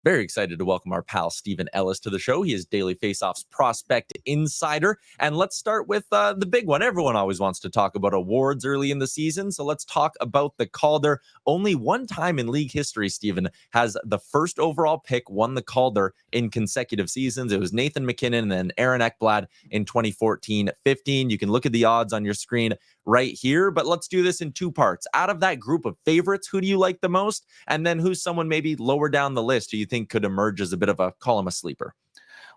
Very excited to welcome our pal Stephen Ellis to the show. He is Daily Faceoff's prospect insider. And let's start with the big one. Everyone always wants to talk about awards early in the season. So let's talk about the Calder. Only one time in league history, Stephen, has the first overall pick won the Calder in consecutive seasons. It was Nathan MacKinnon and then Aaron Ekblad in 2014-15. You can look at the odds on your screen right here, but let's do this in two parts. Out of that group of favorites, who do you like the most? And then who's someone maybe lower down the list who you think could emerge as a bit of a, call him a sleeper?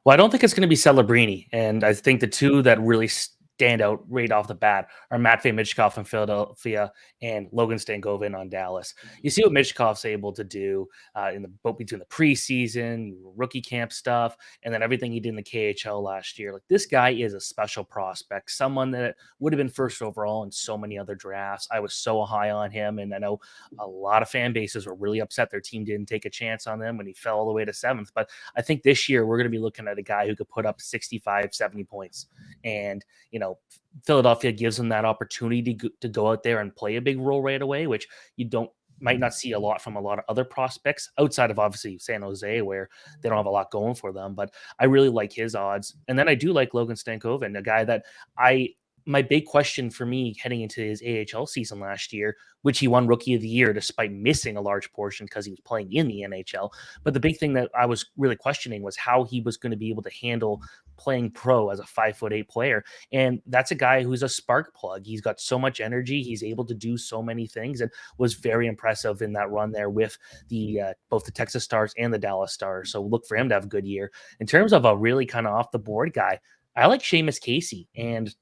Well, I don't think it's going to be Celebrini. And I think the two that really stand out right off the bat are Matvei Michkov in Philadelphia and Logan Stankoven on Dallas. You see what Michkov's able to do between the preseason, rookie camp stuff, and then everything he did in the KHL last year. Like, this guy is a special prospect, someone that would have been first overall in so many other drafts. I was so high on him, and I know a lot of fan bases were really upset their team didn't take a chance on him when he fell all the way to 7th. But I think this year we're going to be looking at a guy who could put up 65, 70 points. And, Philadelphia gives him that opportunity to go out there and play a big role right away, which you might not see a lot from a lot of other prospects outside of obviously San Jose, where they don't have a lot going for them. But I really like his odds. And then I do like Logan Stankoven, a guy that my big question for me heading into his AHL season last year, which he won Rookie of the Year despite missing a large portion because he was playing in the NHL. But the big thing that I was really questioning was how he was going to be able to handle playing pro as a 5'8" player. And that's a guy who's a spark plug. He's got so much energy. He's able to do so many things, and was very impressive in that run there with both the Texas Stars and the Dallas Stars. So look for him to have a good year. In terms of a really kind of off the board guy, I like Seamus Casey, and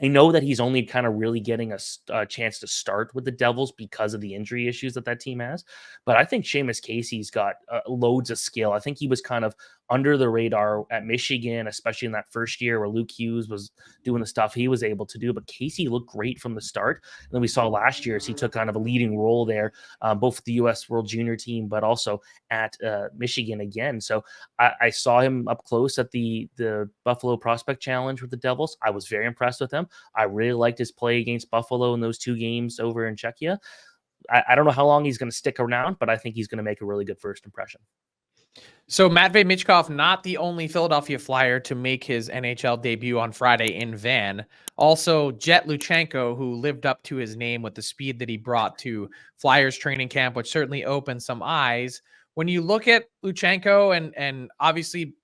I know that he's only kind of really getting a chance to start with the Devils because of the injury issues that team has. But I think Seamus Casey's got loads of skill. I think he was kind of under the radar at Michigan, especially in that first year where Luke Hughes was doing the stuff he was able to do. But Casey looked great from the start. And then we saw last year as he took kind of a leading role there, both with the U.S. World Junior team, but also at Michigan again. So I saw him up close at the Buffalo Prospect Challenge with the Devils. I was very impressed with him. I really liked his play against Buffalo in those 2 games over in Czechia. I don't know how long he's going to stick around, but I think he's going to make a really good first impression. So Matvei Michkov, not the only Philadelphia Flyer to make his NHL debut on Friday in Van. Also, Jet Luchenko, who lived up to his name with the speed that he brought to Flyers training camp, which certainly opened some eyes. When you look at Luchenko and obviously,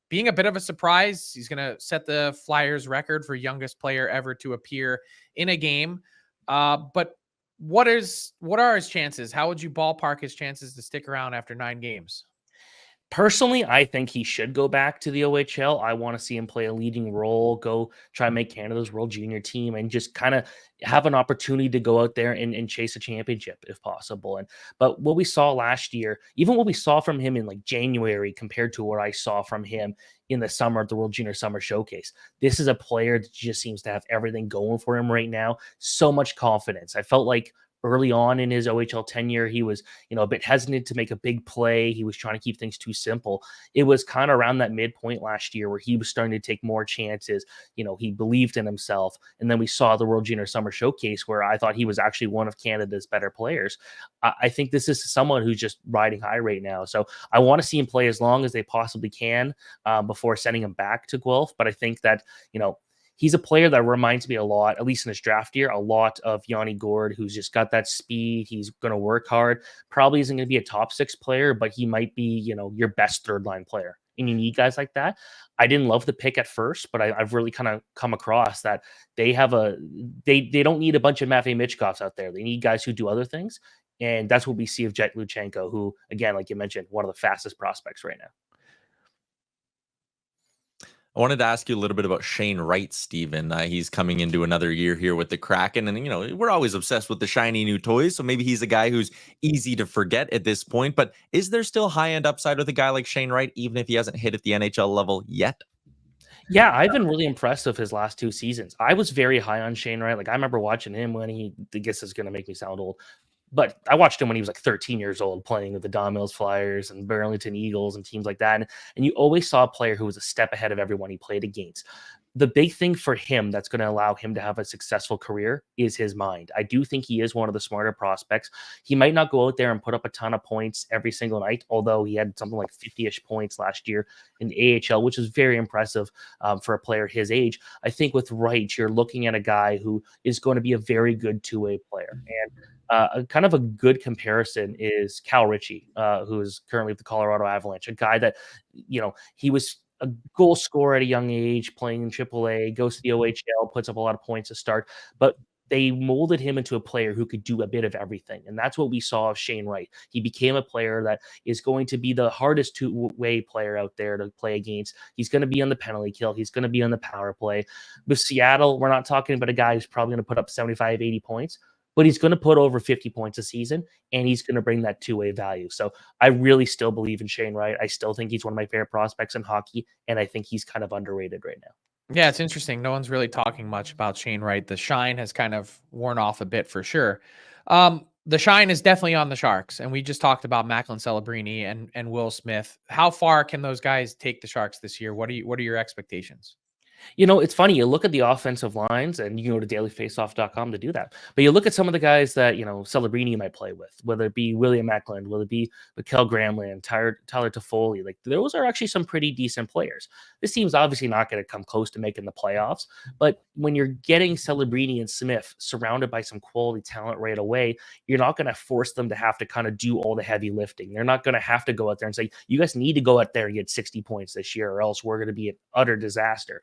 being a bit of a surprise, he's going to set the Flyers record for youngest player ever to appear in a game. But what are his chances? How would you ballpark his chances to stick around after 9 games? Personally, I think he should go back to the OHL. I want to see him play a leading role, go try and make Canada's World Junior team, and just kind of have an opportunity to go out there and chase a championship if possible. But what we saw last year, even what we saw from him in like January compared to what I saw from him in the summer at the World Junior Summer Showcase, this is a player that just seems to have everything going for him right now. So much confidence. I felt like early on in his OHL tenure, he was, a bit hesitant to make a big play. He was trying to keep things too simple. It was kind of around that midpoint last year where he was starting to take more chances. He believed in himself. And then we saw the World Junior Summer Showcase where I thought he was actually one of Canada's better players. I think this is someone who's just riding high right now. So I want to see him play as long as they possibly can before sending him back to Guelph. But I think that, he's a player that reminds me a lot, at least in his draft year, a lot of Yanni Gourde, who's just got that speed. He's going to work hard. Probably isn't going to be a top 6 player, but he might be, your best third line player. And you need guys like that. I didn't love the pick at first, but I've really kind of come across that they have they don't need a bunch of Matvei Michkovs out there. They need guys who do other things. And that's what we see of Jet Luchenko, who, again, like you mentioned, one of the fastest prospects right now. I wanted to ask you a little bit about Shane Wright, Stephen. He's coming into another year here with the Kraken. And, we're always obsessed with the shiny new toys. So maybe he's a guy who's easy to forget at this point. But is there still high-end upside with a guy like Shane Wright, even if he hasn't hit at the NHL level yet? Yeah, I've been really impressed with his last 2 seasons. I was very high on Shane Wright. Like, I remember watching him when I guess it's going to make me sound old. But I watched him when he was like 13 years old playing with the Don Mills Flyers and Burlington Eagles and teams like that. And you always saw a player who was a step ahead of everyone he played against. the big thing for him that's going to allow him to have a successful career is his mind. I do think he is one of the smarter prospects. He might not go out there and put up a ton of points every single night, although he had something like 50-ish points last year in the AHL, which is very impressive for a player his age. I think with Wright, you're looking at a guy who is going to be a very good two-way player. And kind of a good comparison is Cal Ritchie, who is currently with the Colorado Avalanche, a guy that, he was a goal scorer at a young age, playing in AAA, goes to the OHL, puts up a lot of points to start, but they molded him into a player who could do a bit of everything. And that's what we saw of Shane Wright. He became a player that is going to be the hardest two-way player out there to play against. He's going to be on the penalty kill. He's going to be on the power play. With Seattle, we're not talking about a guy who's probably going to put up 75, 80 points, but he's going to put over 50 points a season, and he's going to bring that two-way value. So I really still believe in Shane Wright. I still think he's one of my favorite prospects in hockey, and I think he's kind of underrated right now. Yeah, it's interesting. No one's really talking much about Shane Wright. The shine has kind of worn off a bit for sure. The shine is definitely on the Sharks, and we just talked about Macklin Celebrini and Will Smith. How far can those guys take the Sharks this year? What are your expectations? It's funny. You look at the offensive lines, and you go to dailyfaceoff.com to do that. But you look at some of the guys that, Celebrini might play with, whether it be William Eklund, whether it be Mikkel Gramland, Tyler Toffoli. Like, those are actually some pretty decent players. This team's obviously not going to come close to making the playoffs. But when you're getting Celebrini and Smith surrounded by some quality talent right away, you're not going to force them to have to kind of do all the heavy lifting. They're not going to have to go out there and say, you guys need to go out there and get 60 points this year, or else we're going to be an utter disaster.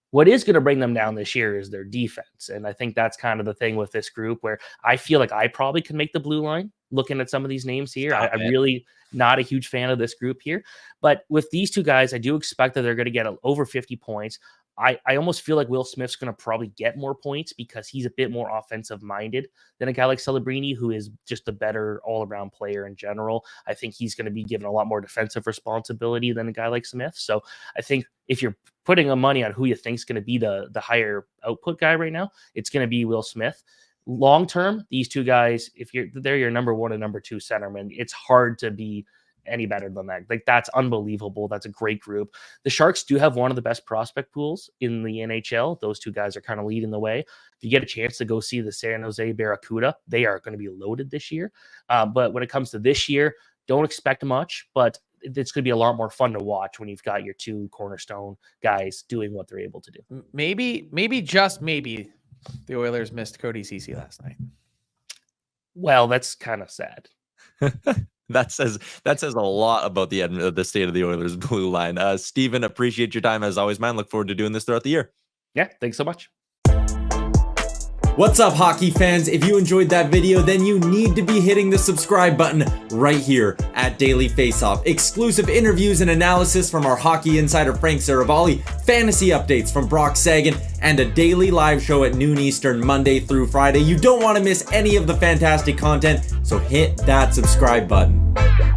What is going to bring them down this year is their defense. And I think that's kind of the thing with this group, where I feel like I probably can make the blue line looking at some of these names here. I'm really not a huge fan of this group here. But with these two guys, I do expect that they're going to get over 50 points. I almost feel like Will Smith's going to probably get more points because he's a bit more offensive minded than a guy like Celebrini, who is just a better all around player in general. I think he's going to be given a lot more defensive responsibility than a guy like Smith. So I think if you're putting money on who you think is going to be the higher output guy right now, it's going to be Will Smith. Long term, they're your number one and number two centerman, it's hard to be any better than that. Like, that's unbelievable. That's a great group. The Sharks do have one of the best prospect pools in the NHL. Those two guys are kind of leading the way. If you get a chance to go see the San Jose Barracuda, they are going to be loaded this year. But when it comes to this year, don't expect much, but it's going to be a lot more fun to watch when you've got your two cornerstone guys doing what they're able to do. Maybe just maybe the Oilers missed Cody Ceci last night. Well, that's kind of sad. That says a lot about the state of the Oilers blue line. Steven, appreciate your time as always, man. Look forward to doing this throughout the year. Yeah, thanks so much. What's up, hockey fans? If you enjoyed that video, then you need to be hitting the subscribe button right here at Daily Faceoff. Exclusive interviews and analysis from our hockey insider Frank Seravalli, fantasy updates from Brock Sagan, and a daily live show at noon Eastern, Monday through Friday. You don't want to miss any of the fantastic content, so hit that subscribe button.